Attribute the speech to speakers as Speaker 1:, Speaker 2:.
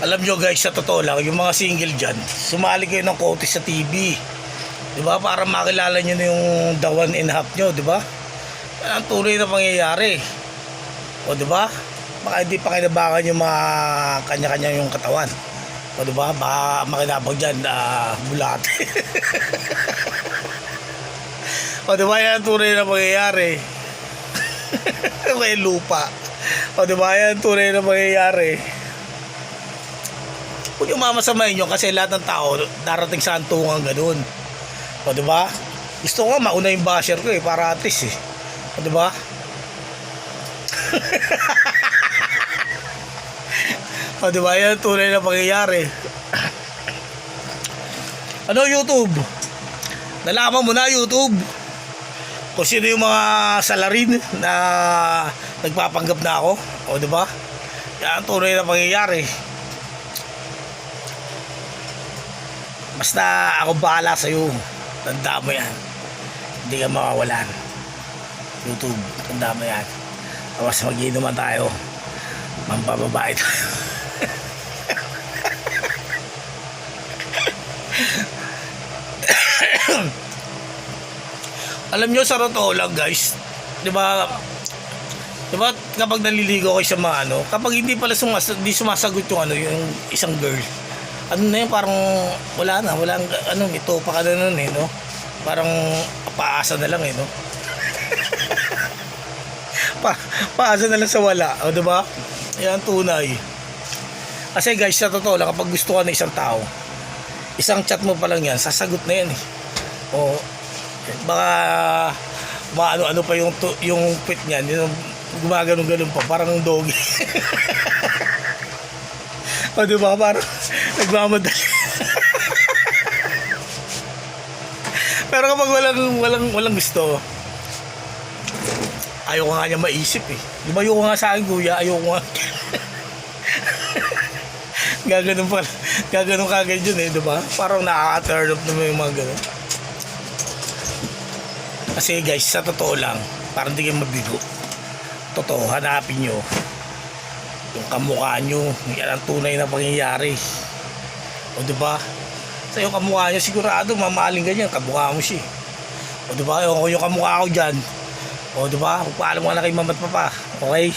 Speaker 1: Alam nyo guys, sa totoo lang, yung mga single dyan, sumali kayo ng konti sa TV. Diba? Para makilala nyo na yung the one and a half nyo, diba? Ang tunay na pangyayari. O diba? Baka hindi pa kinabangan yung mga kanya-kanya yung katawan. O diba? Baka makinabang dyan, bulat. O diba? Yan ang tunay na pangyayari. May lupa. O diba? Yan ang tunay na pangyayari. Huwag yung mamasamayin nyo kasi lahat ng tao darating sa antungan ganun. O diba? Gusto ko nga mauna yung basher ko para at least O diba? O diba? Yan tunay na pangyayari. Ano YouTube? Nalaman mo na YouTube kung sino yung mga salarin na nagpapanggap na ako. O diba? Yan tunay na pangyayari. Basta ako bahala sa'yo. Tanda mo yan. Hindi ka makawalan. YouTube, tanda mo yan. Tapos mag-inuman tayo. Mampababae tayo. Alam nyo, sa totoo lang guys, diba kapag naliligo kayo sa mga kapag hindi pala hindi sumasagot yung isang girl, na yun, parang walang ito pa ka na nun no? Parang paasa na lang no? Paasa na lang sa wala, o diba? Yan tunay. Kasi guys, sa totoo lang, kapag gusto ka ng isang tao, isang chat mo pa lang yan, sasagot na yan o baka ano pa yung pit niyan, yung gumaganon-ganon pa, parang doggy. O diba, parang nagmamadali. Pero kapag walang gusto, ayoko nga niya maisip Diba, ayoko nga sa akin kuya, ayoko nga. Gaganon kagad yun diba? Parang nakaka-turn up naman yung mga ganon. Kasi guys, sa totoo lang, parang di kayo mabigo. Totoo, hanapin nyo yung kamukha nyo. Yan ang tunay na pangyayari. O diba? Sa yung kamukha nyo, sigurado mamahaling ganyan, kamukha mo siya. O diba? Yung kamukha ko dyan, o diba? Pagpaalam mo na kay mama at papa. Okay?